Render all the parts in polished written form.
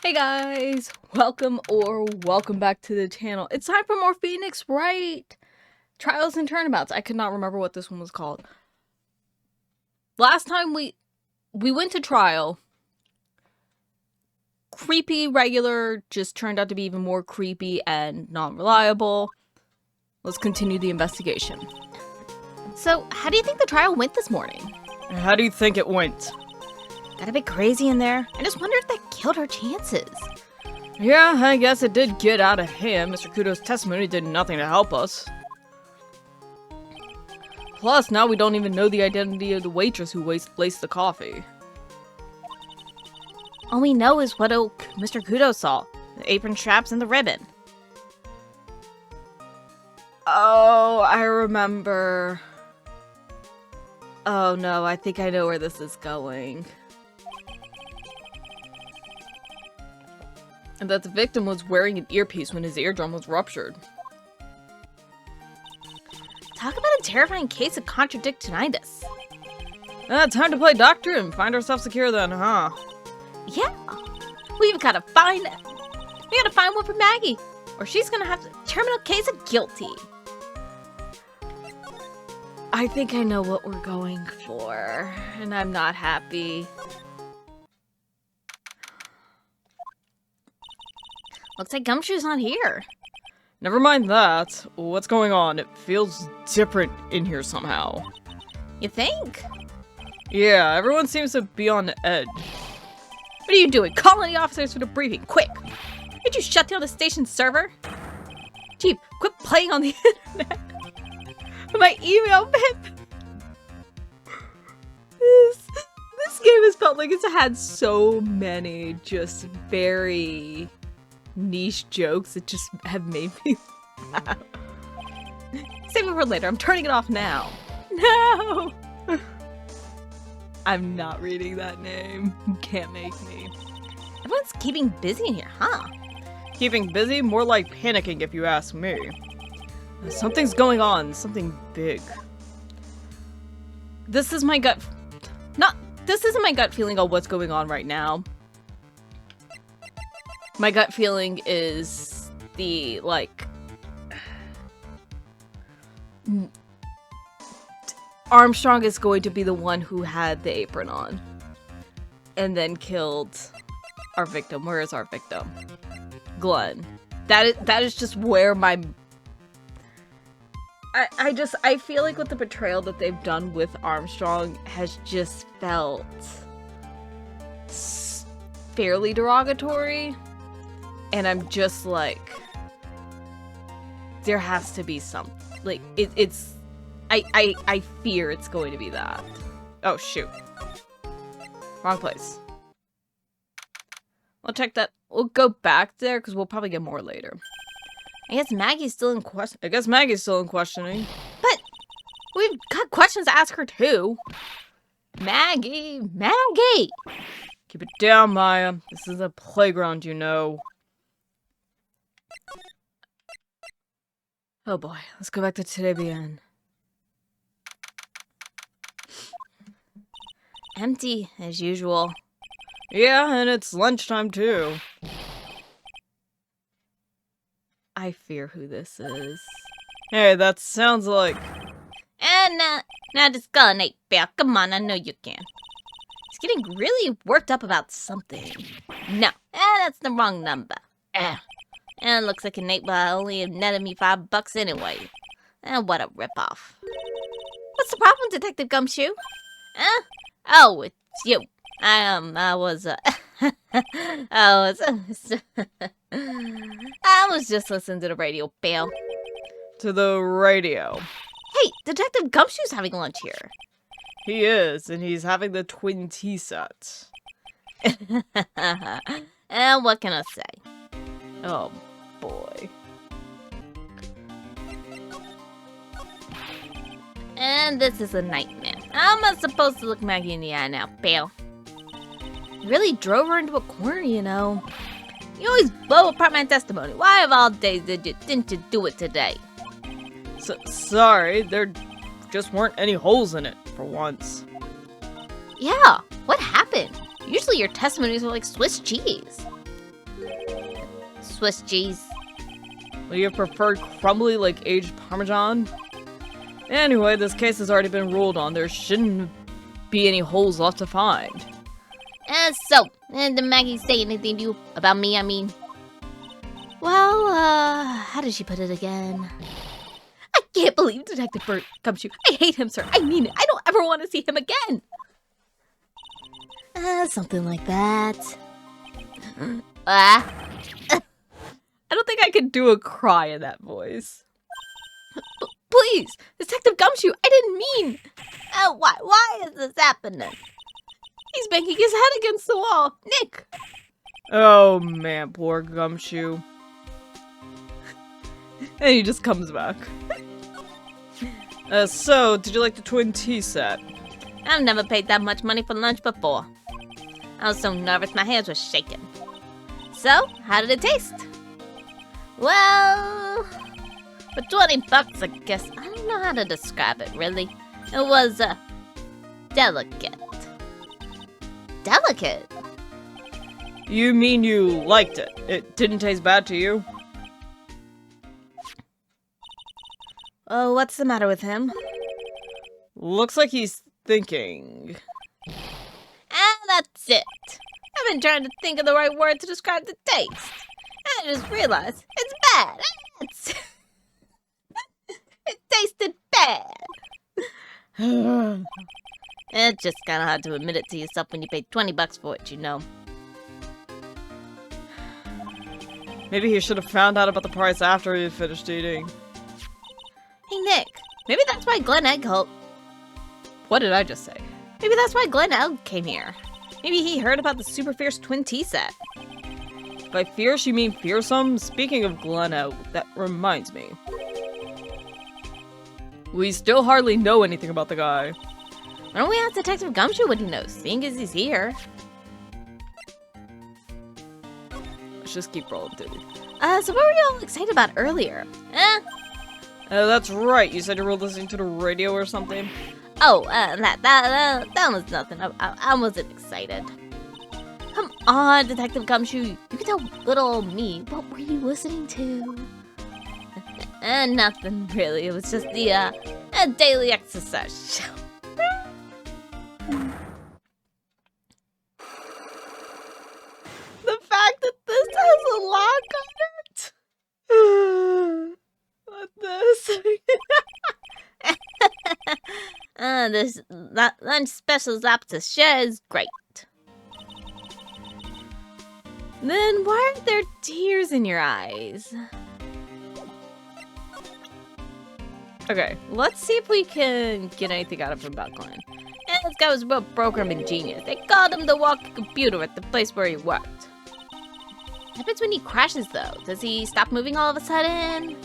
Hey guys, welcome back to the channel. It's time for more Phoenix Wright Trials and Turnabouts. I could not remember what this one was called. Last time we went to trial. Creepy regular just turned out to be even more creepy and non-reliable. Let's continue the investigation. So, how do you think the trial went this morning? How do you think it went? Got a bit crazy in there. I just wonder if that killed her chances. Yeah, I guess it did get out of hand. Mr. Kudo's testimony did nothing to help us. Plus, now we don't even know the identity of the waitress who laced the coffee. All we know is what Mr. Kudo saw. The apron straps and the ribbon. Oh, I remember. Oh no, I think I know where this is going. And that the victim was wearing an earpiece when his eardrum was ruptured. Talk about a terrifying case of contradictinitis. Time to play doctor and find ourselves secure then, huh? Yeah. We gotta find one for Maggey, or she's gonna have a terminal case of guilty. I think I know what we're going for, and I'm not happy. Looks like Gumshoe's not here. Never mind that. What's going on? It feels different in here somehow. You think? Yeah, everyone seems to be on edge. What are you doing? Calling the officers for the briefing, quick! Did you shut down the station's server? Chief, quit playing on the internet. My email bit. This game has felt like it's had so many just very niche jokes that just have made me laugh. Save it for later. I'm turning it off now. No! I'm not reading that name. You can't make me. Everyone's keeping busy in here, huh? Keeping busy? More like panicking if you ask me. Something's going on. Something big. This is my gut... This isn't my gut feeling of what's going on right now. My gut feeling is the, like... Armstrong is going to be the one who had the apron on. And then killed our victim. Where is our victim? Glenn. That is just where my... I feel like with the betrayal that they've done with Armstrong has just felt fairly derogatory. And I'm just like, there has to be some, like, I fear it's going to be that. Oh, shoot. Wrong place. We'll check that. We'll go back there because we'll probably get more later. I guess Maggie's still in question. I guess Maggie's still in questioning. But we've got questions to ask her too. Maggey! Keep it down, Maya. This is a playground, you know. Oh boy, let's go back to Tribulations. Empty, as usual. Yeah, and it's lunchtime too. I fear who this is. Hey, that sounds like... And now just go, Nate Bear. Come on, I know you can. He's getting really worked up about something. No, that's the wrong number. And looks like a Nate Bear only netted me $5 anyway. What a ripoff. What's the problem, Detective Gumshoe? Oh, it's you. I was just listening to the radio, Bill. To the radio. Hey, Detective Gumshoe's having lunch here. He is, and he's having the twin tea set. And what can I say? Oh, boy. And this is a nightmare. How am I supposed to look Maggey in the eye now, Bill? You really drove her into a corner, you know. You always blow apart my testimony. Why of all days didn't you do it today? Sorry, there just weren't any holes in it, for once. Yeah, what happened? Usually your testimonies are like Swiss cheese. Swiss cheese. Would you have preferred crumbly like aged Parmesan? Anyway, this case has already been ruled on. There shouldn't be any holes left to find. Did Maggey say anything to you? About me, I mean? Well, how did she put it again? I can't believe Detective Gumshoe. I hate him, sir. I mean it. I don't ever want to see him again. Something like that. I don't think I could do a cry in that voice. Please, Detective Gumshoe, I didn't mean. Why is this happening? He's banging his head against the wall. Nick! Oh man, poor Gumshoe. And he just comes back. So, did you like the twin tea set? I've never paid that much money for lunch before. I was so nervous, my hands were shaking. So, how did it taste? Well, for 20 bucks, I guess. I don't know how to describe it, really. It was, delicate. Delicate? You mean you liked it? It didn't taste bad to you? Oh, what's the matter with him? Looks like he's thinking. That's it. I've been trying to think of the right word to describe the taste. I just realized it's bad. It tasted bad. It's just kind of hard to admit it to yourself when you paid 20 bucks for it, you know. Maybe he should have found out about the price after he had finished eating. Hey, Nick. Maybe that's why Glen Egg helped. What did I just say? Maybe that's why Glen Egg came here. Maybe he heard about the super fierce twin tea set. By fierce, you mean fearsome? Speaking of Glenna, that reminds me. We still hardly know anything about the guy. Why don't we ask Detective Gumshoe what he knows, seeing as he's here? Let's just keep rolling, dude. So what were you all excited about earlier? That's right. You said you were listening to the radio or something? Oh, that was nothing. I wasn't excited. Come on, Detective Gumshoe. You can tell little old me. What were you listening to? Nothing really. It was just the daily exercise show. The fact that this has a lock on it. What this? This lunch specials up to share is great. Then why aren't there tears in your eyes? Okay, let's see if we can get anything out of him about Glenn. And this guy was a real programming genius. They called him the walking computer at the place where he worked. What happens when he crashes, though? Does he stop moving all of a sudden?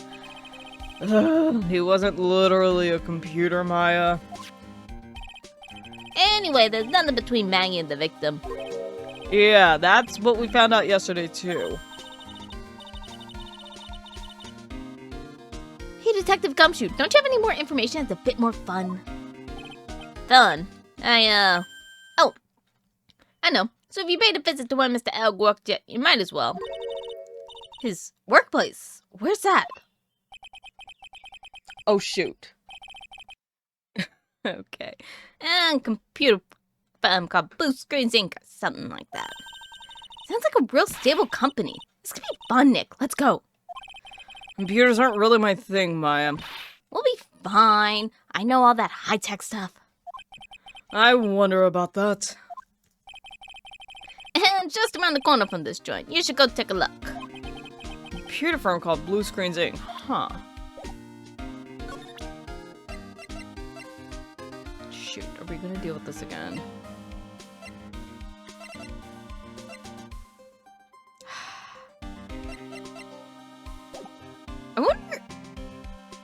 He wasn't literally a computer, Maya. Anyway, there's nothing between Maggey and the victim. Yeah, that's what we found out yesterday, too. Hey, Detective Gumshoe, don't you have any more information that's a bit more fun? Fun? Oh, I know. So if you paid a visit to where Mr. Elg worked yet, you might as well. His workplace? Where's that? Oh, shoot. Okay. And computer firm called Blue Screens Inc. or something like that. Sounds like a real stable company. This could be fun, Nick. Let's go. Computers aren't really my thing, Maya. We'll be fine. I know all that high-tech stuff. I wonder about that. And just around the corner from this joint. You should go take a look. Computer firm called Blue Screens Inc. Huh. Shoot, are we gonna deal with this again? I wonder...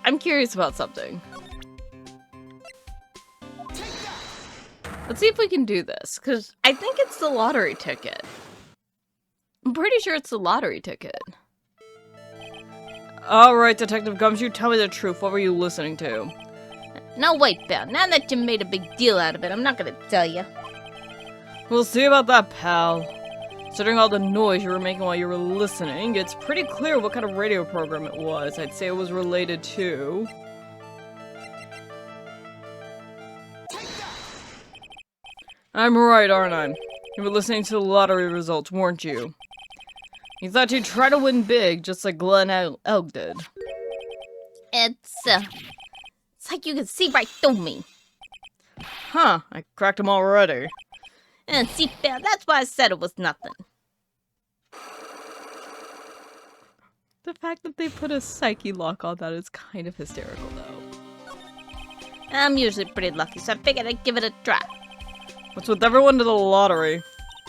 I'm curious about something. Let's see if we can do this, because I think it's the lottery ticket. I'm pretty sure it's the lottery ticket. Alright, Detective Gumshoe, tell me the truth. What were you listening to? No, wait, pal. Now that you made a big deal out of it, I'm not gonna tell you. We'll see about that, pal. Considering all the noise you were making while you were listening, it's pretty clear what kind of radio program it was. I'd say it was related to... I'm right, aren't I? You were listening to the lottery results, weren't you? You thought you'd try to win big, just like Glenn Elg did. It's like you can see right through me. Huh, I cracked him already. And see, Bear, that's why I said it was nothing. The fact that they put a psyche lock on that is kind of hysterical, though. I'm usually pretty lucky, so I figured I'd give it a try. What's with everyone to the lottery?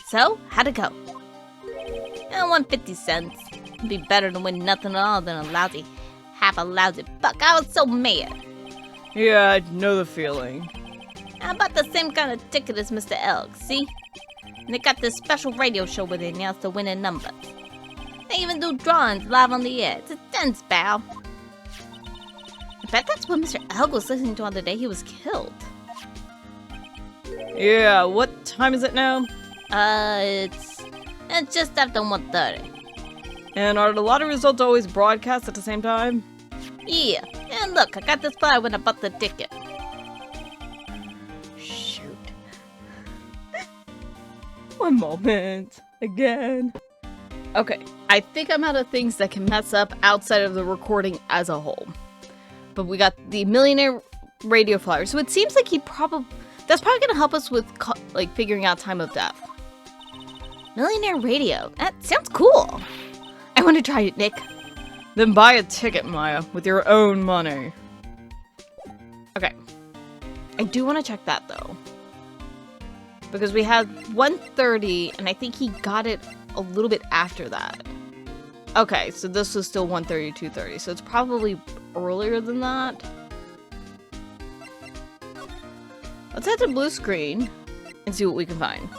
So, how'd it go? I won 50 cents. It'd be better to win nothing at all than half a lousy buck. I was so mad. Yeah, I know the feeling. I bought the same kind of ticket as Mr. Elg, see? And they got this special radio show where they announce the winning numbers. They even do drawings live on the air. It's intense, pal. I bet that's what Mr. Elg was listening to on the day he was killed. Yeah, what time is it now? It's just after 1:30. And are the lottery results always broadcast at the same time? Yeah, and look, I got this flyer when I bought the ticket. Shoot. One moment. Again. Okay, I think I'm out of things that can mess up outside of the recording as a whole. But we got the millionaire radio flyer, so it seems like that's probably gonna help us with like figuring out time of death. Millionaire radio. That sounds cool. I want to try it, Nick. Then buy a ticket, Maya, with your own money. Okay. I do want to check that, though. Because we had 1:30, and I think he got it a little bit after that. Okay, so this was still 1:30, 2:30, so it's probably earlier than that. Let's head to blue screen and see what we can find.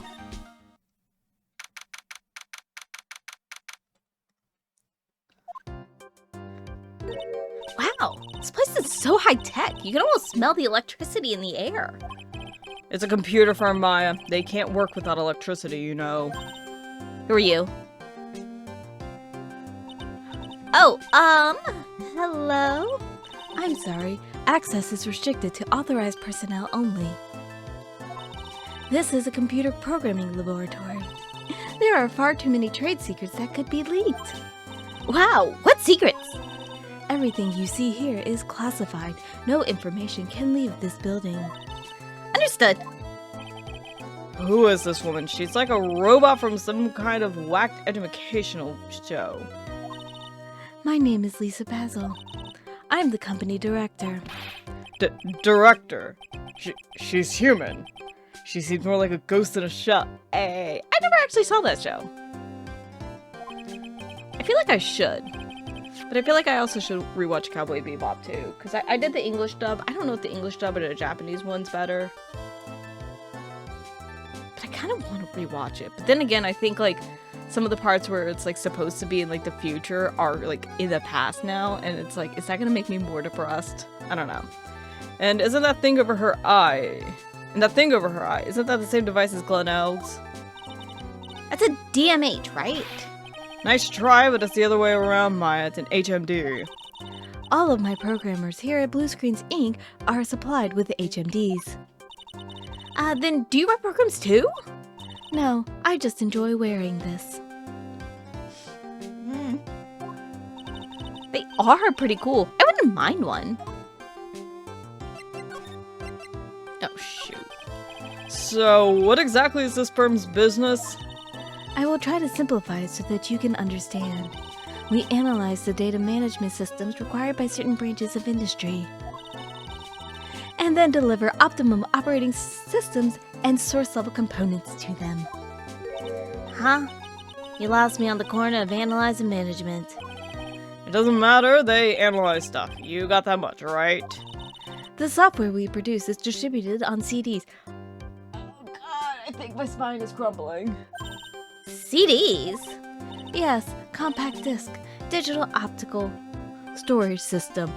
Wow, this place is so high-tech. You can almost smell the electricity in the air. It's a computer firm, Maya. They can't work without electricity, you know. Who are you? Oh, hello? I'm sorry. Access is restricted to authorized personnel only. This is a computer programming laboratory. There are far too many trade secrets that could be leaked. Wow, what secrets? Everything you see here is classified. No information can leave this building. Understood. Who is this woman? She's like a robot from some kind of whacked educational show. My name is Lisa Basil. I'm the company director. Director? She's human. She seems more like a ghost in a shell. Hey, I never actually saw that show. I feel like I should. But I feel like I also should rewatch Cowboy Bebop too. Because I did the English dub. I don't know if the English dub or the Japanese one's better. But I kind of want to rewatch it. But then again, I think like some of the parts where it's like supposed to be in like the future are like in the past now. And it's like, is that going to make me more depressed? I don't know. And isn't that thing over her eye? And that thing over her eye, isn't that the same device as Glenn Elg's? That's a DMH, right? Nice try, but it's the other way around, Maya. It's an HMD. All of my programmers here at Blue Screens Inc. are supplied with the HMDs. Then do you write programs too? No, I just enjoy wearing this. They are pretty cool. I wouldn't mind one. Oh, shoot. So, what exactly is this firm's business? I will try to simplify it so that you can understand. We analyze the data management systems required by certain branches of industry, and then deliver optimum operating systems and source-level components to them. Huh? You lost me on the corner of analyzing management. It doesn't matter, they analyze stuff. You got that much, right? The software we produce is distributed on CDs. Oh god, I think my spine is crumbling. CDs? Yes, compact disc, digital optical storage system.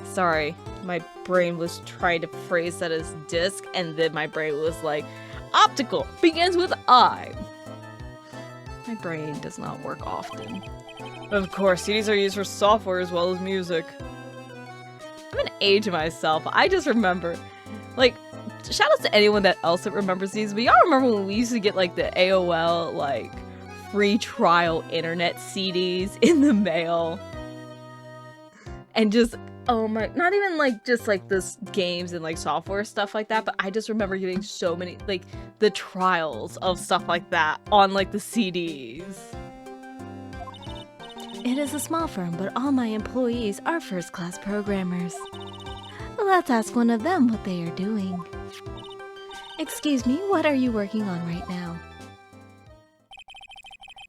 Sorry, my brain was trying to phrase that as disc, and then my brain was like, optical begins with I. My brain does not work often. Of course, CDs are used for software as well as music. I'm gonna age myself. I just remember, like, shout out to anyone else that remembers these, but y'all remember when we used to get, like, the AOL, like, free trial internet CDs in the mail? And just, oh my, not even, like, just, like, this games and, like, software stuff like that, but I just remember getting so many, like, the trials of stuff like that on, like, the CDs. It is a small firm, but all my employees are first-class programmers. Let's ask one of them what they are doing. Excuse me, what are you working on right now?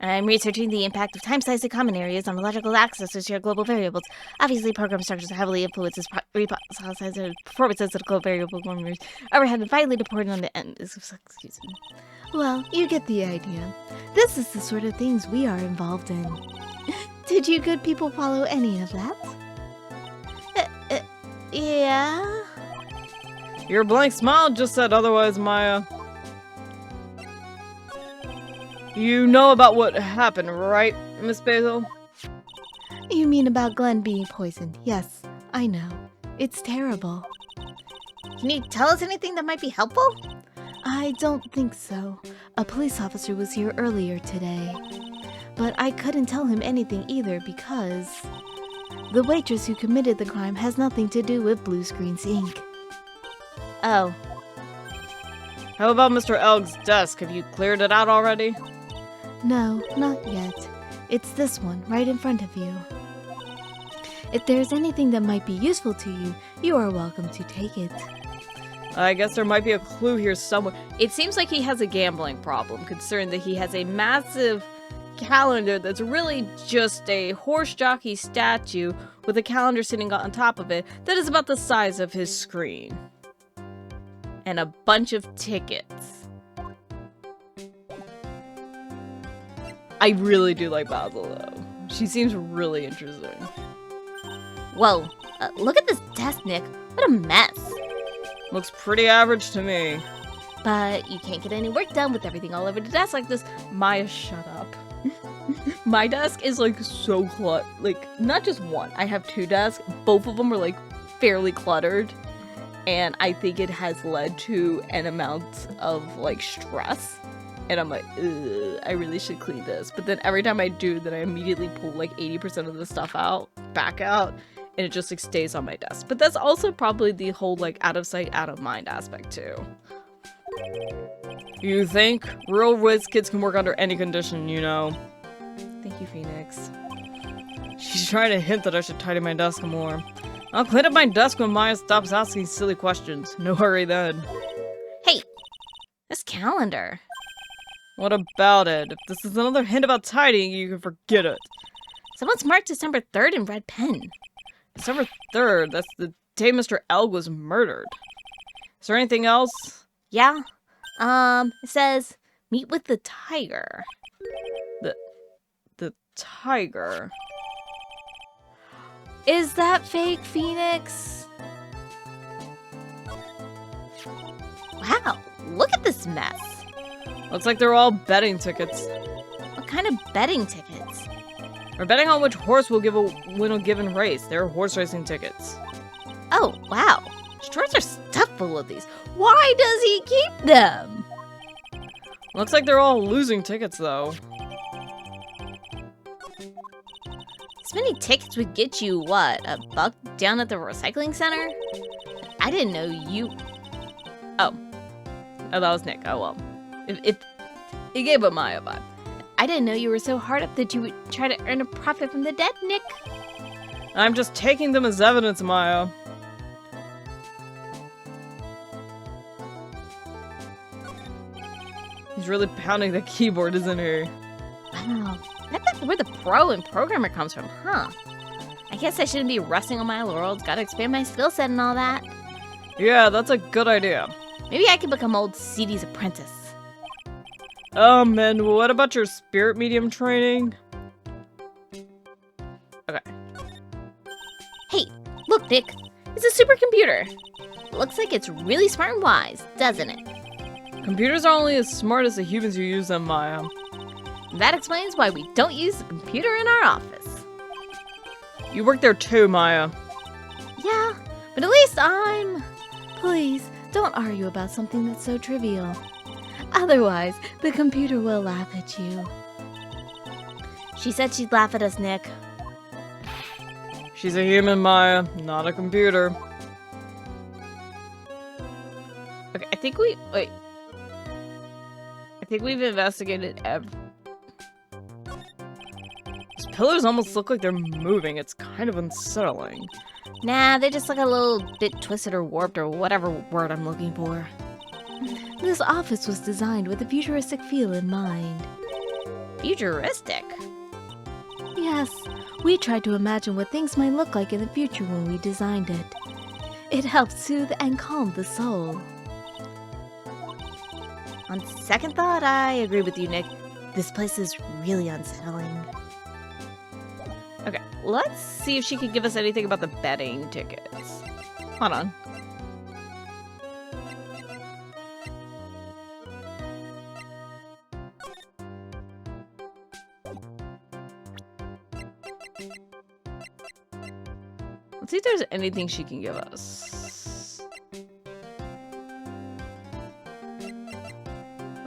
I'm researching the impact of time-size and common areas on logical access to shared global variables. Obviously, program structures heavily influences reprocess and performances of global variable memories. Overhead and finally reported on the end. Excuse me. Well, you get the idea. This is the sort of things we are involved in. Did you good people follow any of that? Yeah? Your blank smile just said otherwise, Maya. You know about what happened, right, Miss Basil? You mean about Glenn being poisoned? Yes, I know. It's terrible. Can you tell us anything that might be helpful? I don't think so. A police officer was here earlier today. But I couldn't tell him anything either because the waitress who committed the crime has nothing to do with Blue Screens Inc. Oh. How about Mr. Elg's desk? Have you cleared it out already? No, not yet. It's this one, right in front of you. If there's anything that might be useful to you, you are welcome to take it. I guess there might be a clue here somewhere. It seems like he has a gambling problem, considering that he has a massive calendar that's really just a horse jockey statue with a calendar sitting on top of it that is about the size of his screen. And a bunch of tickets. I really do like Basil, though. She seems really interesting. Whoa, look at this desk, Nick. What a mess. Looks pretty average to me. But you can't get any work done with everything all over the desk like this. Maya, shut up. My desk is, like, so cluttered. Like, not just one. I have two desks. Both of them are, like, fairly cluttered. And I think it has led to an amount of, like, stress. And I'm like, ugh, I really should clean this. But then every time I do, then I immediately pull, like, 80% of the stuff back out. And it just, like, stays on my desk. But that's also probably the whole, like, out of sight, out of mind aspect, too. You think? Real whiz kids can work under any condition, you know. Thank you, Phoenix. She's trying to hint that I should tidy my desk more. I'll clean up my desk when Maya stops asking silly questions. No hurry then. Hey! This calendar. What about it? If this is another hint about tidying, you can forget it. Someone's marked December 3rd in red pen. December 3rd? That's the day Mr. Elg was murdered. Is there anything else? Yeah. It says, meet with the tiger. The tiger. Is that fake, Phoenix? Wow, look at this mess. Looks like they're all betting tickets. What kind of betting tickets? We're betting on which horse will win a given race. They're horse racing tickets. Oh, wow. Stores are stuffed full of these. Why does he keep them? Looks like they're all losing tickets, though. This many tickets would get you, what, $1 down at the recycling center? I didn't know you... Oh, that was Nick. Oh, well. It gave a Maya vibe. I didn't know you were so hard up that you would try to earn a profit from the dead, Nick. I'm just taking them as evidence, Maya. He's really pounding the keyboard, isn't he? Wow. That's where the pro and programmer comes from, huh? I guess I shouldn't be resting on my laurels. Gotta expand my skill set and all that. Yeah, that's a good idea. Maybe I can become old CD's apprentice. And what about your spirit medium training? Okay. Hey, look, Nick. It's a supercomputer. Looks like it's really smart and wise, doesn't it? Computers are only as smart as the humans who use them, Maya. That explains why we don't use the computer in our office. You work there too, Maya. Yeah, but at least I'm... Please, don't argue about something that's so trivial. Otherwise, the computer will laugh at you. She said she'd laugh at us, Nick. She's a human, Maya, not a computer. Okay, I think we... Wait. I think we've investigated These pillars almost look like they're moving. It's kind of unsettling. Nah, they just look a little bit twisted or warped or whatever word I'm looking for. This office was designed with a futuristic feel in mind. Futuristic? Yes, we tried to imagine what things might look like in the future when we designed it. It helped soothe and calm the soul. On second thought, I agree with you, Nick. This place is really unsettling. Okay, let's see if she can give us anything about the betting tickets. Hold on. Let's see if there's anything she can give us.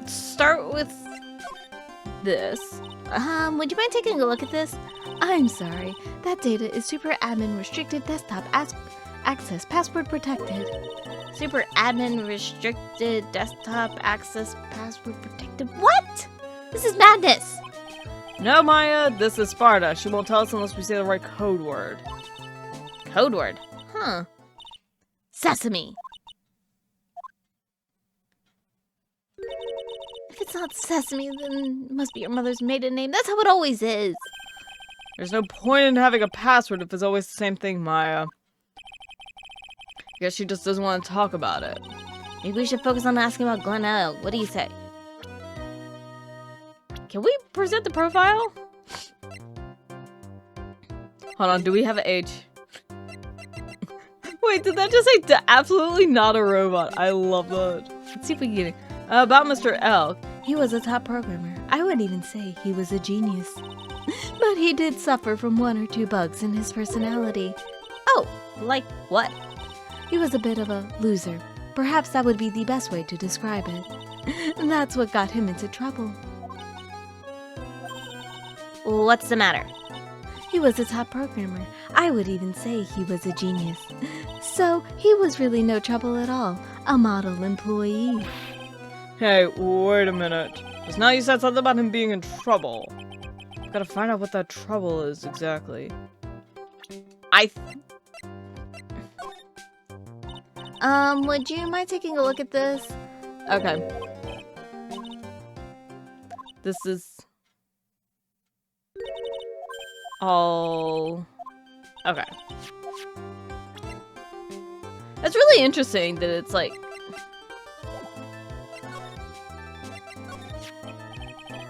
Let's start with this. Would you mind taking a look at this? I'm sorry, that data is super admin restricted desktop access password protected. Super admin restricted desktop access password protected. What? This is madness. No, Maya, this is Sparta. She won't tell us unless we say the right code word. Code word? Huh. Sesame. If it's not Sesame, then it must be your mother's maiden name. That's how it always is. There's no point in having a password if it's always the same thing, Maya. Guess she just doesn't want to talk about it. Maybe we should focus on asking about Glen Elg. What do you say? Can we present the profile? Hold on, do we have an age? Wait, did that just say absolutely not a robot? I love that. Let's see if we can get it. About Mr. Elk. He was a top programmer. I would even say he was a genius. But he did suffer from one or two bugs in his personality. Oh, like what? He was a bit of a loser. Perhaps that would be the best way to describe it. And that's what got him into trouble. What's the matter? He was a top programmer. I would even say he was a genius. So he was really no trouble at all. A model employee. Hey, wait a minute. Just now you said something about him being in trouble. Gotta find out what that trouble is exactly. Would you mind taking a look at this? Okay. This is all... Okay. That's really interesting that it's like...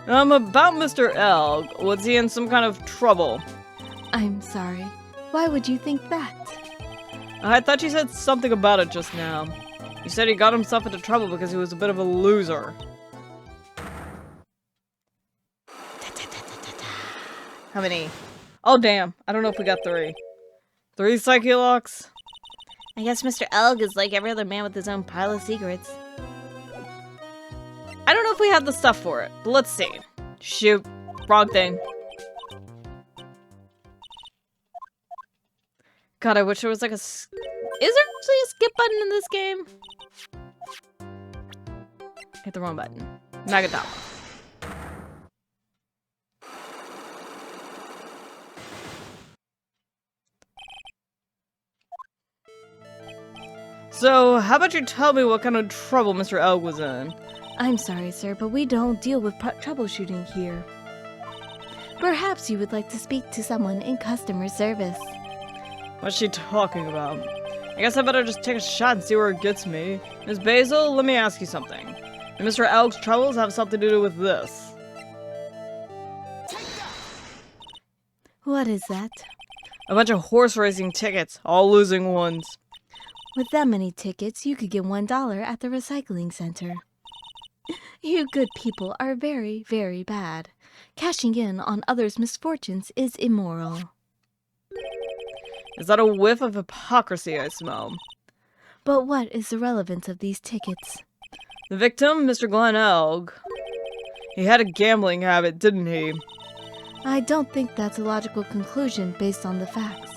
about Mr. Elg. Was he in some kind of trouble? I'm sorry. Why would you think that? I thought you said something about it just now. You said he got himself into trouble because he was a bit of a loser. How many? Oh, damn. I don't know if we got 3. 3 psyche locks? I guess Mr. Elg is like every other man with his own pile of secrets. I don't know if we have the stuff for it, but let's see. Shoot. Wrong thing. God, I wish there was like a... Is there actually a skip button in this game? Hit the wrong button. Magadama. So, how about you tell me what kind of trouble Mr. Elg was in? I'm sorry, sir, but we don't deal with troubleshooting here. Perhaps you would like to speak to someone in customer service. What's she talking about? I guess I better just take a shot and see where it gets me. Miss Basil, let me ask you something. Do Mr. Elg's troubles have something to do with this? What is that? A bunch of horse racing tickets, all losing ones. With that many tickets, you could get $1 at the recycling center. You good people are very, very bad. Cashing in on others' misfortunes is immoral. Is that a whiff of hypocrisy I smell? But what is the relevance of these tickets? The victim, Mr. Glenn Elg. He had a gambling habit, didn't he? I don't think that's a logical conclusion based on the facts.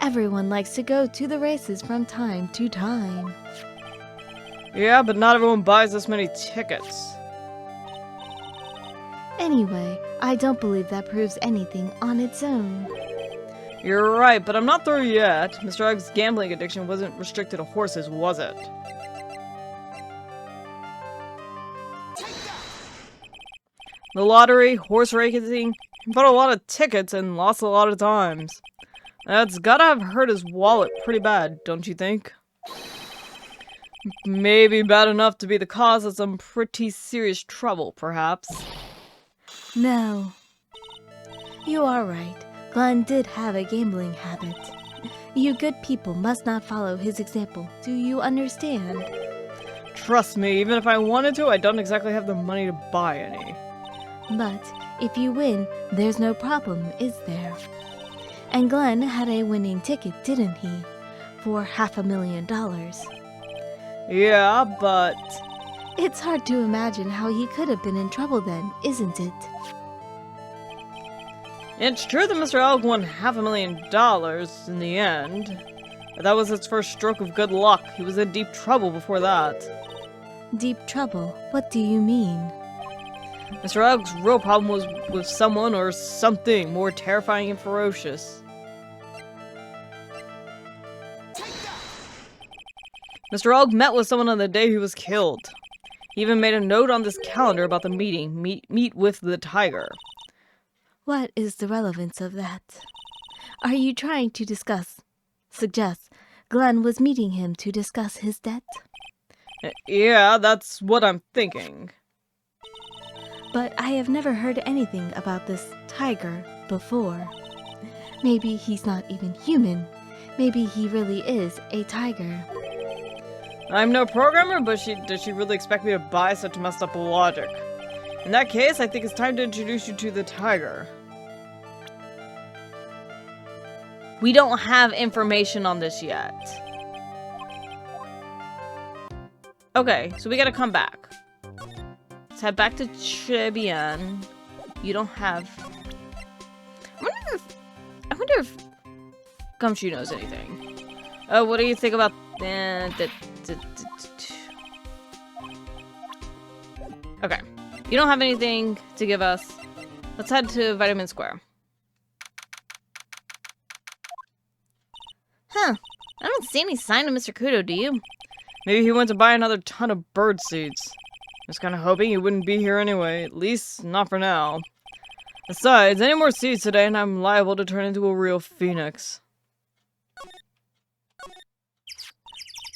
Everyone likes to go to the races from time to time. Yeah, but not everyone buys this many tickets. Anyway, I don't believe that proves anything on its own. You're right, but I'm not through yet. Mr. Egg's gambling addiction wasn't restricted to horses, was it? The lottery, horse racing, he bought a lot of tickets and lost a lot of times. That's gotta have hurt his wallet pretty bad, don't you think? Maybe bad enough to be the cause of some pretty serious trouble, perhaps. No. You are right. Glenn did have a gambling habit. You good people must not follow his example. Do you understand? Trust me, even if I wanted to, I don't exactly have the money to buy any. But if you win, there's no problem, is there? And Glenn had a winning ticket, didn't he? For $500,000. Yeah, but... It's hard to imagine how he could have been in trouble then, isn't it? It's true that Mr. Elg won $500,000 in the end. But that was his first stroke of good luck. He was in deep trouble before that. Deep trouble? What do you mean? Mr. Elg's real problem was with someone or something more terrifying and ferocious. Mr. Elg met with someone on the day he was killed. He even made a note on this calendar about the meeting, meet with the tiger. What is the relevance of that? Are you trying to suggest Glenn was meeting him to discuss his debt? Yeah, that's what I'm thinking. But I have never heard anything about this tiger before. Maybe he's not even human. Maybe he really is a tiger. I'm no programmer, but does she really expect me to buy such messed up logic? In that case, I think it's time to introduce you to the tiger. We don't have information on this yet. Okay, so we gotta come back. Let's head back to Tribulations. You don't have... I wonder if Gumshoe knows anything. What do you think about... Okay. You don't have anything to give us. Let's head to Vitamin Square. Huh. I don't see any sign of Mr. Kudo, do you? Maybe he went to buy another ton of bird seeds. I was kind of hoping he wouldn't be here anyway. At least, not for now. Besides, any more seeds today and I'm liable to turn into a real phoenix.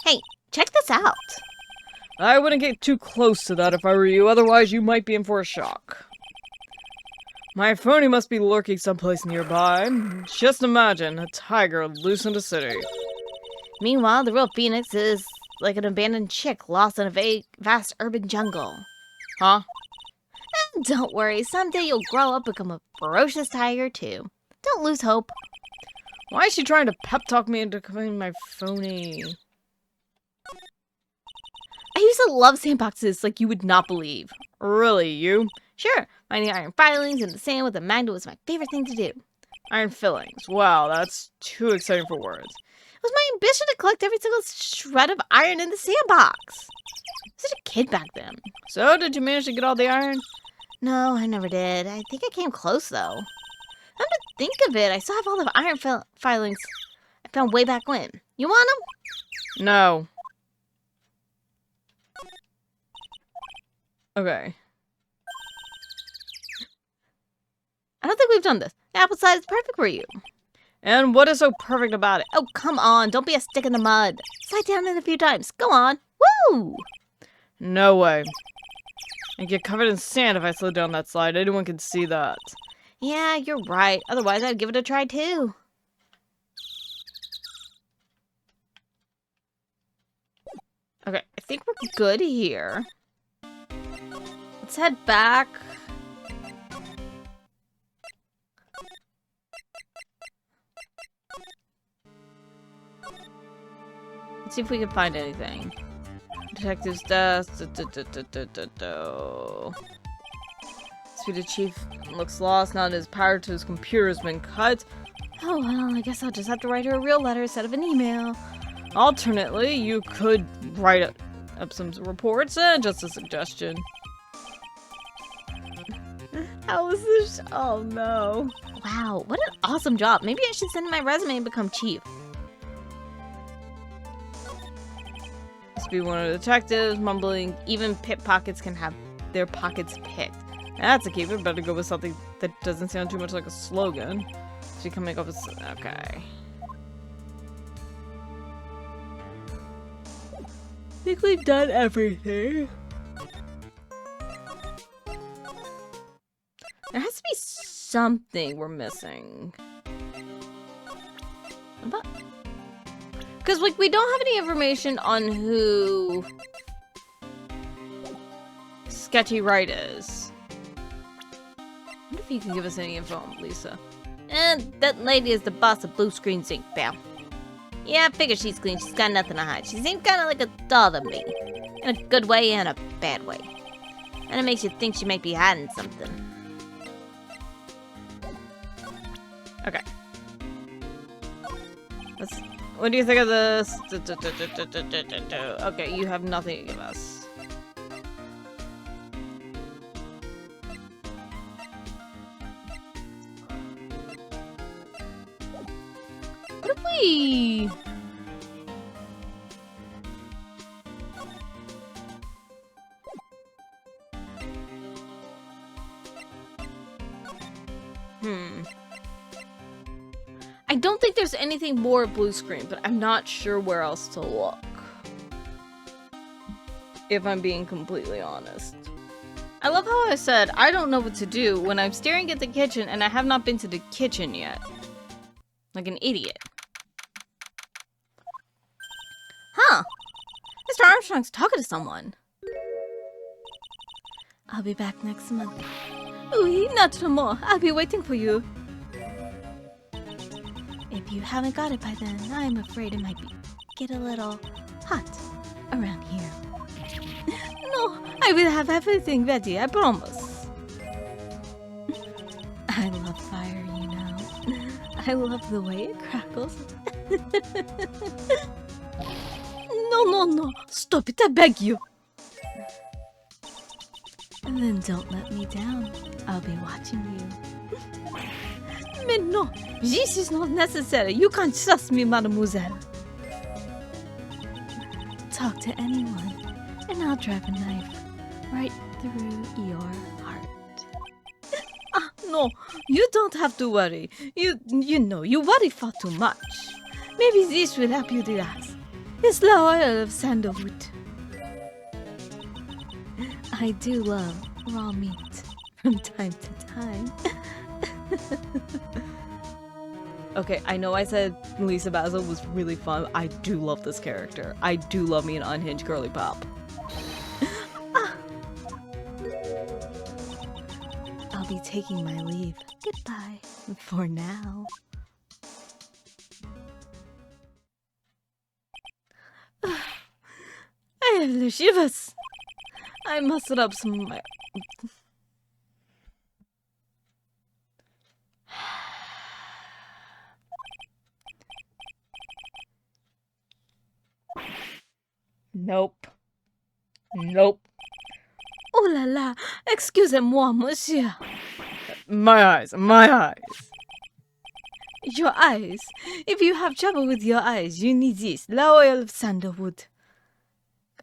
Hey, check this out. I wouldn't get too close to that if I were you, otherwise you might be in for a shock. My phony must be lurking someplace nearby. Just imagine, a tiger loose in the city. Meanwhile, the real phoenix is like an abandoned chick lost in a vast urban jungle. Huh? Don't worry, someday you'll grow up and become a ferocious tiger too. Don't lose hope. Why is she trying to pep talk me into becoming my phony? I used to love sandboxes like you would not believe. Really, you? Sure, finding iron filings in the sand with a magnet was my favorite thing to do. Iron fillings. Wow, that's too exciting for words. It was my ambition to collect every single shred of iron in the sandbox. I was such a kid back then. So, did you manage to get all the iron? No, I never did. I think I came close, though. Now to think of it, I still have all the iron filings I found way back when. You want them? No. Okay. I don't think we've done this. The apple side is perfect for you. And what is so perfect about it? Oh, come on. Don't be a stick in the mud. Slide down it a few times. Go on. Woo! No way. I'd get covered in sand if I slid down that slide. Anyone can see that. Yeah, you're right. Otherwise, I'd give it a try, too. Okay, I think we're good here. Let's head back. See if we can find anything. Detective's desk. Speedy Chief looks lost now that his power to his computer has been cut. Oh well, I guess I'll just have to write her a real letter instead of an email. Alternately, you could write up some reports and just a suggestion. How is this? Oh no. Wow, what an awesome job. Maybe I should send in my resume and become chief. Must be one of the detectives, mumbling, even pickpockets can have their pockets picked. That's a keeper. Better go with something that doesn't sound too much like a slogan. So you can make up a... Okay. I think we've done everything. There has to be something we're missing. Because, like, we don't have any information on who Sketchy Wright is. I wonder if you can give us any info on Lisa. And that lady is the boss of Blue Screen Zinc, pal. Yeah, I figure she's clean. She's got nothing to hide. She seems kind of like a doll to me. In a good way and a bad way. And it makes you think she might be hiding something. Okay. What do you think of this? Okay, you have nothing to give us. What if we... I don't think there's anything more at Blue Screen, but I'm not sure where else to look. If I'm being completely honest. I love how I said, I don't know what to do when I'm staring at the kitchen and I have not been to the kitchen yet. Like an idiot. Huh. Mr. Armstrong's talking to someone. I'll be back next month. Oui, not no more. I'll be waiting for you. If you haven't got it by then, I'm afraid it might get a little hot around here. No, I will have everything ready, I promise. I love fire, you know. I love the way it crackles. No, stop it, I beg you. And then don't let me down. I'll be watching you. Mais no, this is not necessary. You can't trust me, mademoiselle. Talk to anyone, and I'll drive a knife right through your heart. Ah, no, you don't have to worry. You know, you worry far too much. Maybe this will help you relax. It's the oil of sandalwood. I do love raw meat from time to time. Okay, I know I said Lisa Basil was really fun. I do love this character. I do love me an unhinged girly pop. I'll be taking my leave. Goodbye. For now. I have the shivers. I must rub some of my... Nope. Nope. Oh la la! Excusez-moi, monsieur. My eyes. My eyes. Your eyes. If you have trouble with your eyes, you need this. The oil of sandalwood.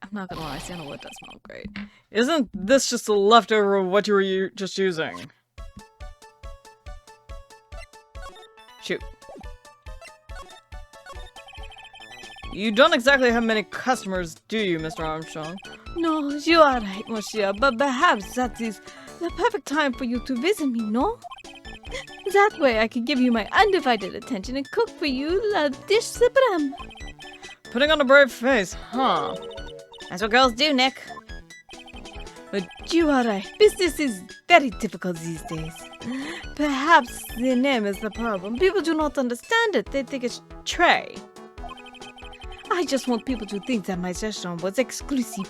I'm not gonna lie, sandalwood does smell great. Isn't this just a leftover of what you were just using? Shoot. You don't exactly have many customers, do you, Mr. Armstrong? No, you are right, monsieur, but perhaps that is the perfect time for you to visit me, no? That way I can give you my undivided attention and cook for you la dish supreme. Putting on a brave face, huh? That's what girls do, Nick. But you are right. Business is very difficult these days. Perhaps the name is the problem. People do not understand it. They think it's Trey. I just want people to think that my session was exclusive.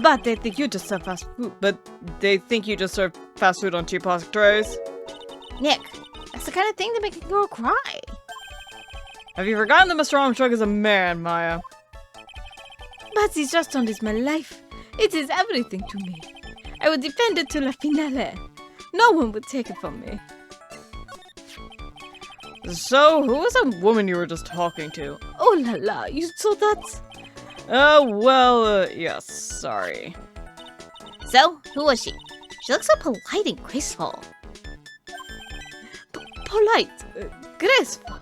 But they think you just serve fast food. But they think you just serve fast food on cheap plastic trays? Nick, that's the kind of thing that makes a girl cry. Have you forgotten that Mr. Armstrong is a man, Maya? But this restaurant is my life. It is everything to me. I would defend it to la finale. No one would take it from me. So, who was that woman you were just talking to? Oh la la, you saw that? Yes, sorry. So, who was she? She looks so polite and graceful. Polite, graceful.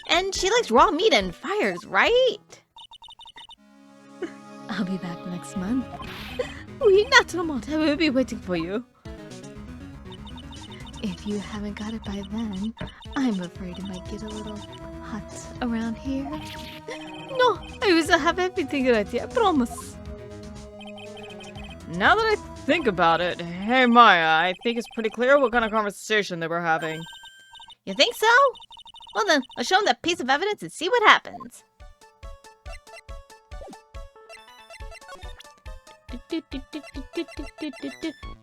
And she likes raw meat and fires, right? I'll be back next month. Oui, naturellement, I will be waiting for you. If you haven't got it by then, I'm afraid it might get a little hot around here. No, I will have everything ready, I promise. Now that I think about it, hey Maya, I think it's pretty clear what kind of conversation they were having. You think so? Well then, I'll show him that piece of evidence and see what happens.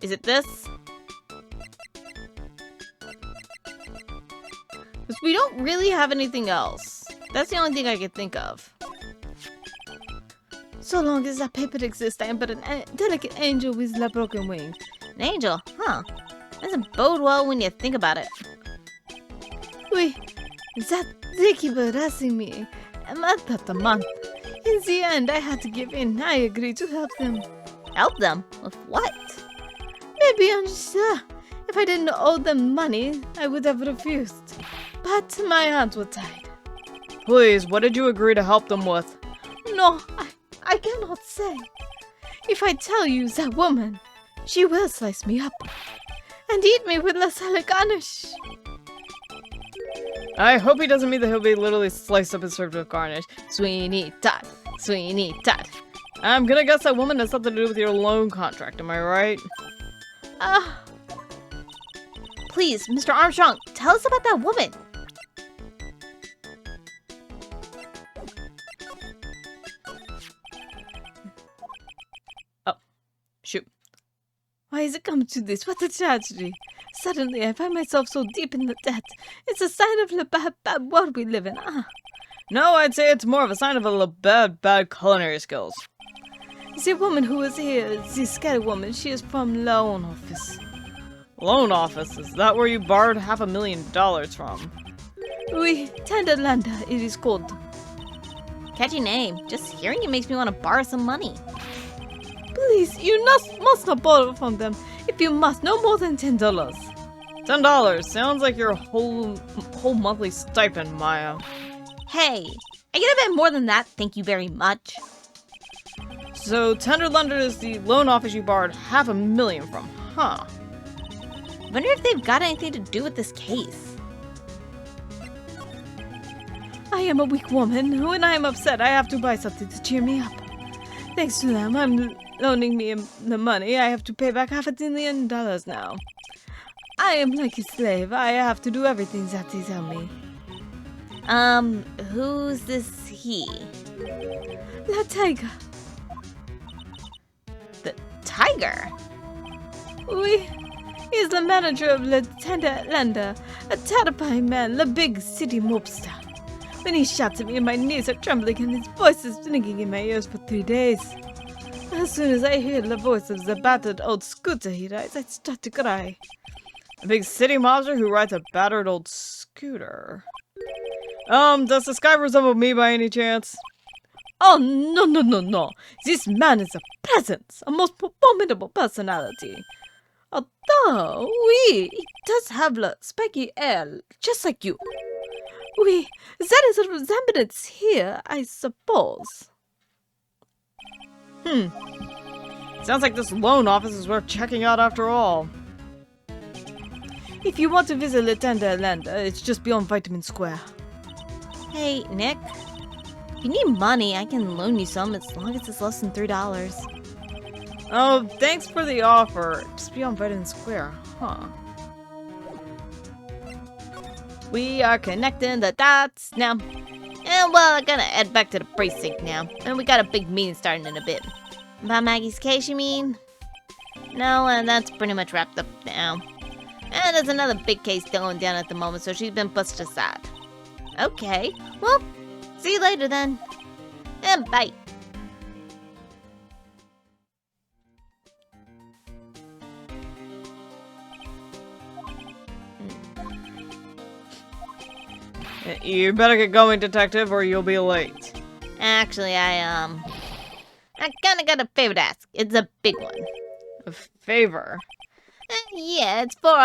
Is it this? Because we don't really have anything else. That's the only thing I can think of. So long as that paper exists, I am but a delicate angel with a broken wing. An angel, huh? Doesn't bode well when you think about it. Oui, that they keep harassing me. Month after month. In the end, I had to give in. I agreed to help them. Help them? With what? Maybe unsure. If I didn't owe them money, I would have refused. But my hands were tied. Please, what did you agree to help them with? No, I cannot say. If I tell you that woman, she will slice me up and eat me with la salad garnish. I hope he doesn't mean that he'll be literally sliced up and served with garnish. Sweeney Todd. Sweeney Todd. I'm gonna guess that woman has something to do with your loan contract, am I right? Please, Mr. Armstrong, tell us about that woman. Oh, shoot. Why has it come to this? What a tragedy. Suddenly, I find myself so deep in the debt. It's a sign of the bad world we live in. No, I'd say it's more of a sign of a bad culinary skills. The woman who was here, the scary woman, she is from loan office. Loan office? Is that where you borrowed $500,000 from? Oui, Tenderlander, it is called. Catchy name. Just hearing it makes me want to borrow some money. Please, you must not borrow from them. If you must, no more than $10. $10 sounds like your whole monthly stipend, Maya. Hey, I get a bit more than that, thank you very much. So Tenderlander is the loan office you borrowed $500,000 from, huh? Wonder if they've got anything to do with this case. I am a weak woman. When I am upset, I have to buy something to cheer me up. Thanks to them, I'm loaning me the money. I have to pay back $500,000 now. I am like a slave. I have to do everything that they tell me. Who's this he? La Tiger. The tiger? Oui. He is the manager of Le Tenderlander, a terrifying man, the big city mobster. When he shouts at me, my knees are trembling and his voice is ringing in my ears for 3 days. As soon as I hear the voice of the battered old scooter he rides, I start to cry. A big city mobster who rides a battered old scooter. Does this guy resemble me by any chance? Oh, no. This man is a presence, a most formidable personality. Although, oui, he does have the spiky hair, just like you. Oui, there is a resemblance here, I suppose. Sounds like this loan office is worth checking out after all. If you want to visit Le Tenderlander, it's just beyond Vitamin Square. Hey, Nick. If you need money, I can loan you some as long as it's less than $3. Oh, thanks for the offer. Just beyond Vitamin Square, huh? We are connecting the dots now. And well, I gotta head back to the precinct now. And we got a big meeting starting in a bit. About Maggie's case, you mean? No, and that's pretty much wrapped up now. And there's another big case going down at the moment, so she's been pushed aside. Okay, well, see you later then. And bye. You better get going, detective, or you'll be late. Actually, I kinda got a favor to ask. It's a big one. A favor? Yeah, it's for,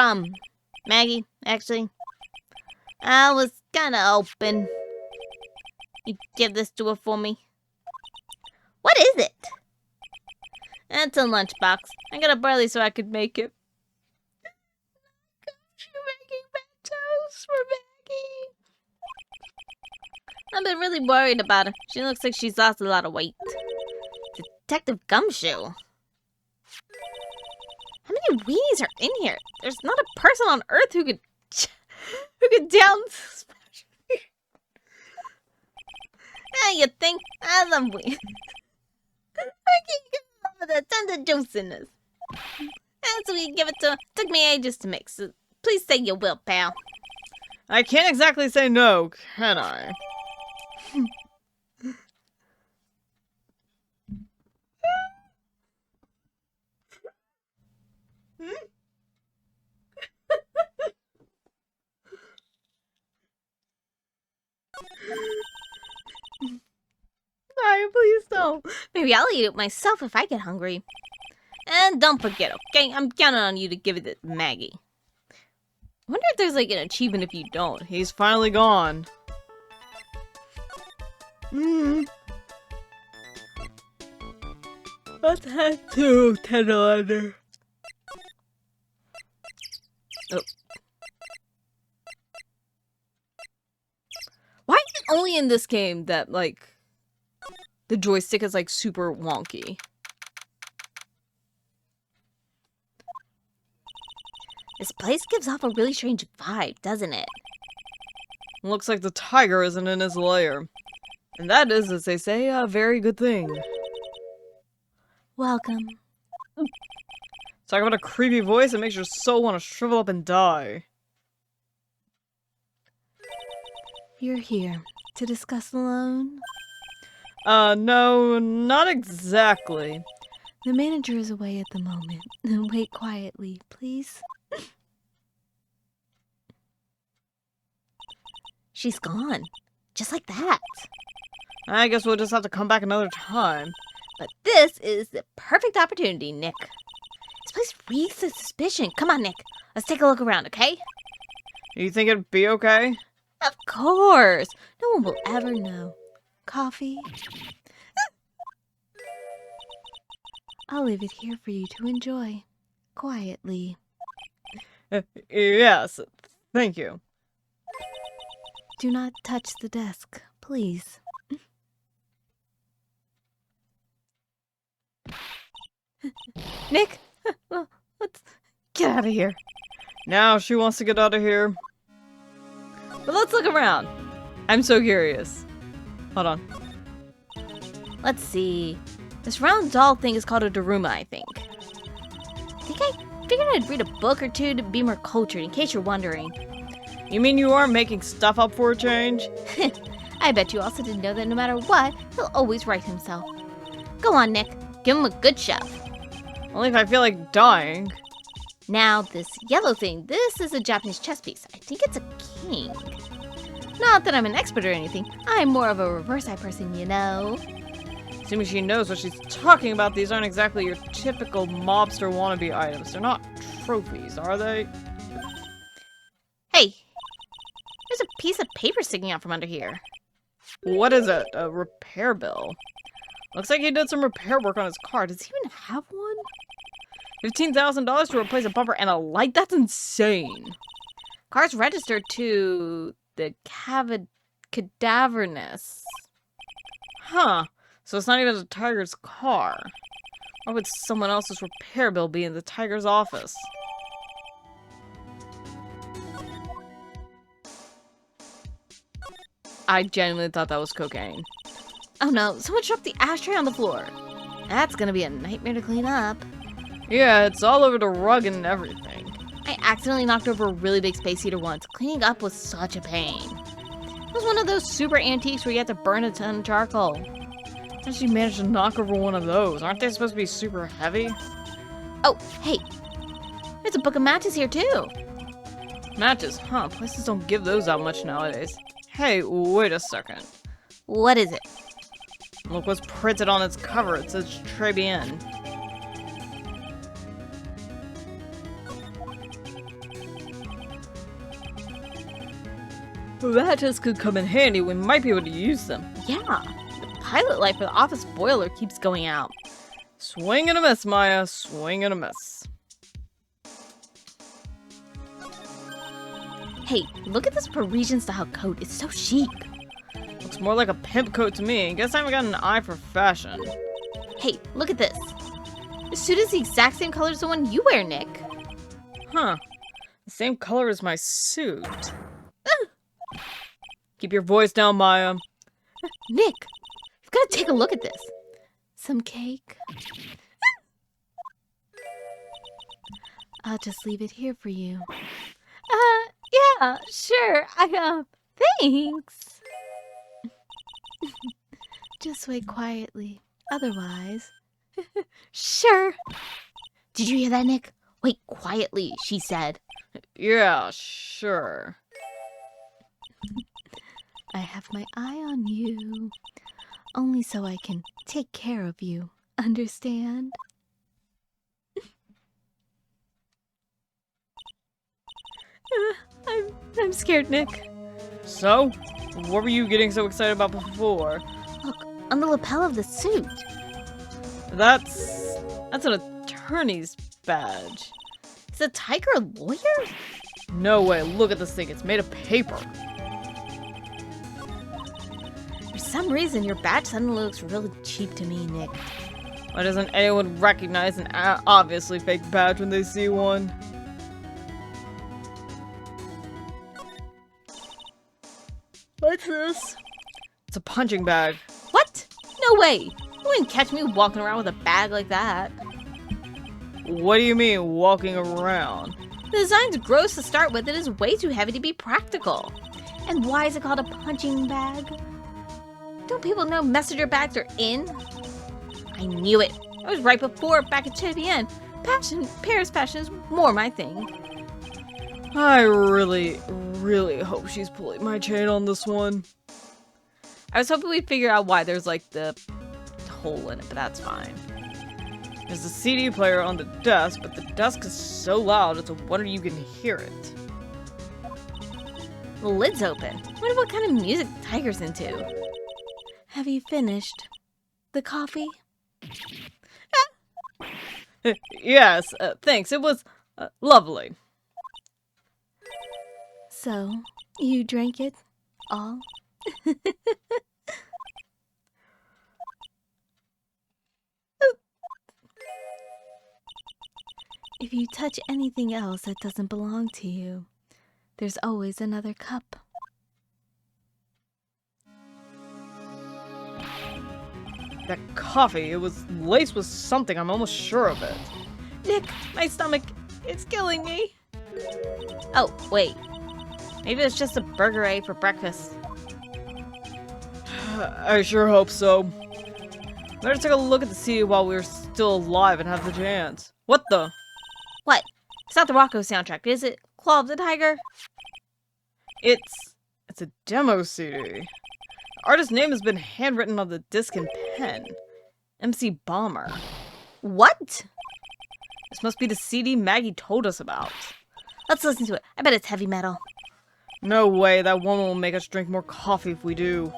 Maggey, actually. I was kinda hoping you'd give this to her for me. What is it? It's a lunchbox. I got up early so I could make it. You're making toast for Maggey. I've been really worried about her. She looks like she's lost a lot of weight. Detective Gumshoe. How many weenies are in here? There's not a person on Earth who could down smash me. You think I love weenies? I can't get over the tons of juice in this. And so we give it to her. Took me ages to mix. So please say you will, pal. I can't exactly say no, can I? Sorry, please don't. Maybe I'll eat it myself if I get hungry. And don't forget, okay? I'm counting on you to give it to Maggey. I wonder if there's like an achievement if you don't. He's finally gone. Let's head to 10-11. Oh. Why is it only in this game that, like, the joystick is, like, super wonky? This place gives off a really strange vibe, doesn't it? Looks like the tiger isn't in his lair. And that is, as they say, a very good thing. Welcome. Talk about a creepy voice that makes your soul want to shrivel up and die. You're here to discuss the loan? No, not exactly. The manager is away at the moment. Wait quietly, please. She's gone. Just like that. I guess we'll just have to come back another time. But this is the perfect opportunity, Nick. This place reeks of suspicion. Come on, Nick. Let's take a look around, okay? You think it'd be okay? Of course. No one will ever know. No. Coffee? I'll leave it here for you to enjoy. Quietly. Yes, thank you. Do not touch the desk, please. Nick, well, let's get out of here. Now she wants to get out of here. But let's look around. I'm so curious. Hold on. Let's see. This round doll thing is called a Daruma, I think. I figured I'd read a book or two to be more cultured, in case you're wondering. You mean you aren't making stuff up for a change? I bet you also didn't know that no matter what, he'll always right himself. Go on, Nick. Give him a good shove. Only if I feel like dying. Now, this yellow thing, this is a Japanese chess piece. I think it's a king. Not that I'm an expert or anything. I'm more of a reverse eye person, you know. Assuming she knows what she's talking about, these aren't exactly your typical mobster wannabe items. They're not trophies, are they? Hey, there's a piece of paper sticking out from under here. What is it? A repair bill? Looks like he did some repair work on his car. Does he even have one? $15,000 to replace a bumper and a light? That's insane. Car's registered to the cadaverness. Huh. So it's not even the tiger's car. Why would someone else's repair bill be in the tiger's office? I genuinely thought that was cocaine. Oh no, someone dropped the ashtray on the floor. That's gonna be a nightmare to clean up. Yeah, it's all over the rug and everything. I accidentally knocked over a really big space heater once. Cleaning up was such a pain. It was one of those super antiques where you had to burn a ton of charcoal. How did you manage to knock over one of those? Aren't they supposed to be super heavy? Oh, hey. There's a book of matches here too. Matches, huh? Places don't give those out much nowadays. Hey, wait a second. What is it? Look what's printed on its cover. It says Tribulations. Matches could come in handy. We might be able to use them. Yeah. The pilot light for the office boiler keeps going out. Swing and a miss, Maya. Swing and a miss. Hey, look at this Parisian-style coat. It's so chic. Looks more like a pimp coat to me. Guess I haven't got an eye for fashion. Hey, look at this. The suit is the exact same color as the one you wear, Nick. Huh. The same color as my suit. Keep your voice down, Maya. Nick, you've got to take a look at this. Some cake? I'll just leave it here for you. Yeah, sure. Thanks. Just wait quietly. Otherwise... Sure. Did you hear that, Nick? Wait quietly, she said. Yeah, sure. I have my eye on you. Only so I can take care of you. Understand? I'm scared, Nick. So? What were you getting so excited about before? Look, on the lapel of the suit. That's an attorney's badge. Is the tiger a lawyer? No way, look at this thing. It's made of paper. For some reason, your badge suddenly looks really cheap to me, Nick. Why doesn't anyone recognize an obviously fake badge when they see one? What's this? It's a punching bag. What? No way! You wouldn't catch me walking around with a bag like that. What do you mean, walking around? The design's gross to start with. It is way too heavy to be practical. And why is it called a punching bag? Don't people know messenger bags are in? I knew it. I was right before, back at Chevienne. Paris fashion is more my thing. I really hope she's pulling my chain on this one. I was hoping we'd figure out why there's like the hole in it, but that's fine. There's a CD player on the desk, but the desk is so loud it's a wonder you can hear it. The lid's open. I wonder what kind of music the tiger's into. Have you finished? The coffee? Yes, thanks. It was lovely. So, you drank it all? If you touch anything else that doesn't belong to you, there's always another cup. That coffee, it was laced with something, I'm almost sure of it. Nick, my stomach, it's killing me. Oh, wait. Maybe it's just a burger I ate for breakfast. I sure hope so. Better take a look at the CD while we're still alive and have the chance. What the? What? It's not the Rocco soundtrack, is it? Claw of the Tiger? It's a demo CD. The artist's name has been handwritten on the disc in pen. MC Bomber. What? This must be the CD Maggey told us about. Let's listen to it. I bet it's heavy metal. No way, that woman will make us drink more coffee if we do.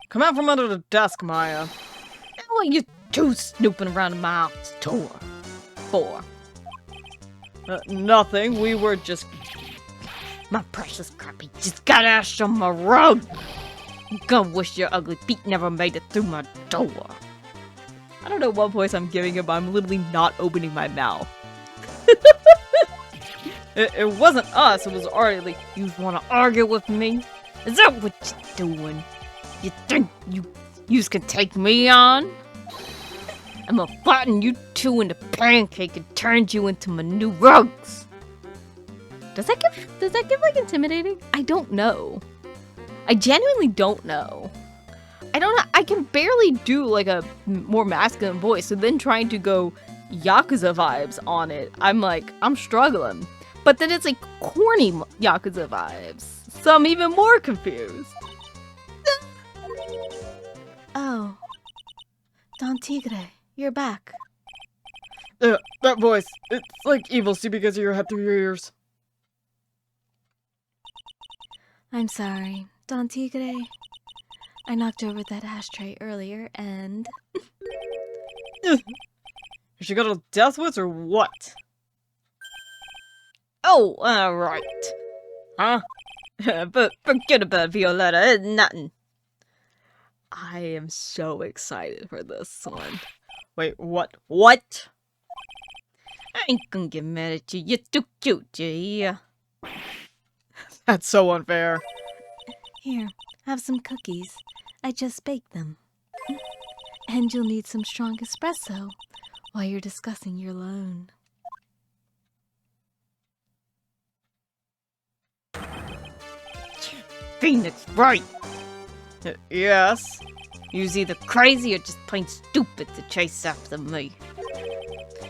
Come out from under the desk, Maya. What are you two snooping around my store for? Nothing. We were just... My precious crappy just got ash on my rug. I'm gonna wish your ugly feet never made it through my door. I don't know what voice I'm giving him, but I'm literally not opening my mouth. It wasn't us, it was already like, You wanna argue with me? Is that what you're doing? You think you can take me on? I'm gonna flatten you two into pancake and turn you into my new rugs. does that give like intimidating? I don't know. I genuinely don't know. I don't know. I can barely do like a more masculine voice, so then trying to go Yakuza vibes on it, I'm struggling. But then it's like corny Yakuza vibes, so I'm even more confused. Oh. Don Tigre, you're back. That voice, it's like evil. See because of your head through your ears. I'm sorry, Don Tigre. I knocked over that ashtray earlier and... Is she got a death wish or what? Oh, right. Huh? But forget about Violetta, it's nothing. I am so excited for this one. Wait, what? What? I ain't gonna get mad at you. You're too cute, yeah. That's so unfair. Here, have some cookies. I just baked them. And you'll need some strong espresso while you're discussing your loan. Phoenix, right? Yes? You's either crazy or just plain stupid to chase after me.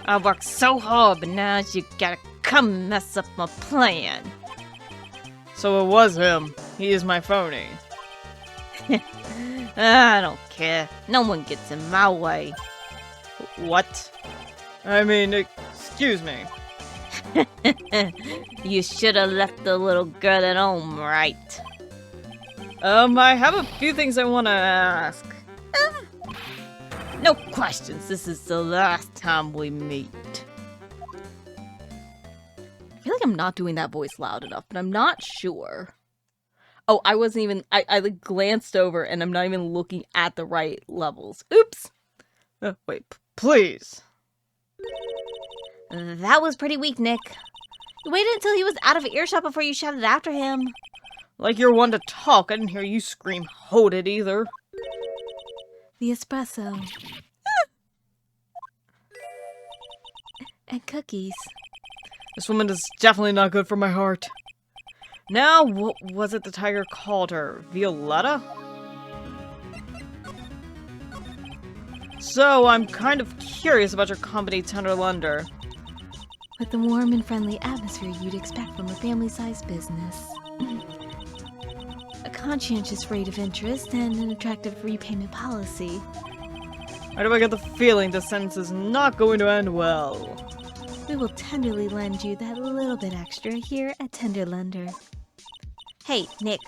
I worked so hard, but now you gotta come mess up my plan. So it was him. He is my phony. I don't care. No one gets in my way. What? I mean, excuse me. You should have left the little girl at home, right? I have a few things I want to ask. No questions. This is the last time we meet. I feel like I'm not doing that voice loud enough, but I'm not sure. Oh, I wasn't even... I like glanced over and I'm not even looking at the right levels. Oops! Wait, please. That was pretty weak, Nick. You waited until he was out of earshot before you shouted after him. Like you're one to talk. I didn't hear you scream, "Hold it," either. The espresso. And cookies. This woman is definitely not good for my heart. Now, what was it the tiger called her? Violetta? So, I'm kind of curious about your company, Tenderlunder. With the warm and friendly atmosphere you'd expect from a family-sized business. A conscientious rate of interest and an attractive repayment policy. Why do I get the feeling this sentence is not going to end well? We will tenderly lend you that little bit extra here at Tenderlunder. Hey, Nick.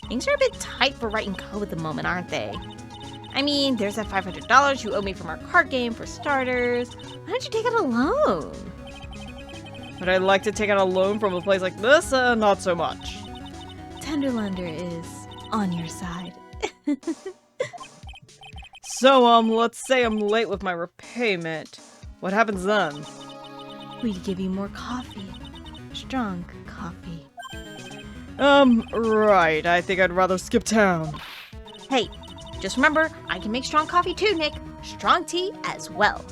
Things are a bit tight for writing code at the moment, aren't they? I mean, there's that $500 you owe me from our card game for starters. Why don't you take out a loan? Would I like to take out a loan from a place like this? Not so much. Tenderlunder is on your side. So, let's say I'm late with my repayment. What happens then? We'd give you more coffee. Strong coffee. Right. I think I'd rather skip town. Hey, just remember, I can make strong coffee too, Nick. Strong tea as well.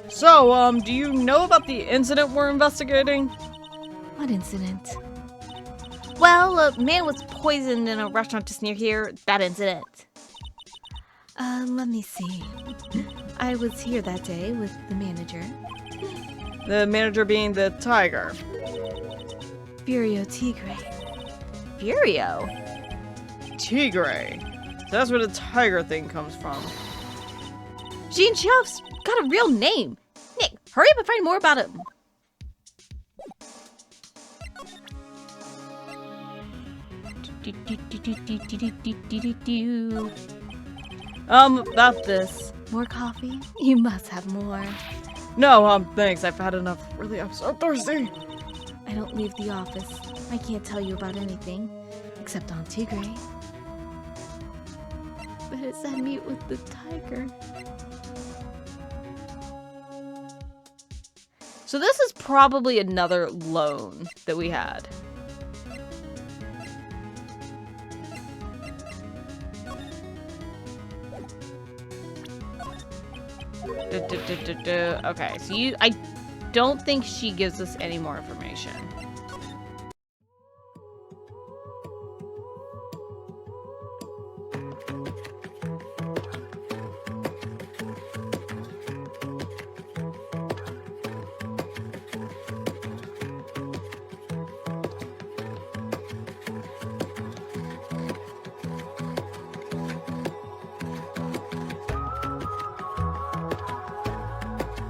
So, do you know about the incident we're investigating? What incident? Well, a man was poisoned in a restaurant just near here. That incident. Let me see. I was here that day with the manager. The manager being the tiger. Furio Tigre. Furio? Tigre. So that's where the tiger thing comes from. Jean Chef's got a real name. Nick, hurry up and find more about him. About this. More coffee? You must have more. No, thanks. I've had enough. Really, I'm so thirsty. I don't leave the office. I can't tell you about anything, except on Tigre. But as I meet with the tiger... So this is probably another loan that we had. Okay, so I don't think she gives us any more information.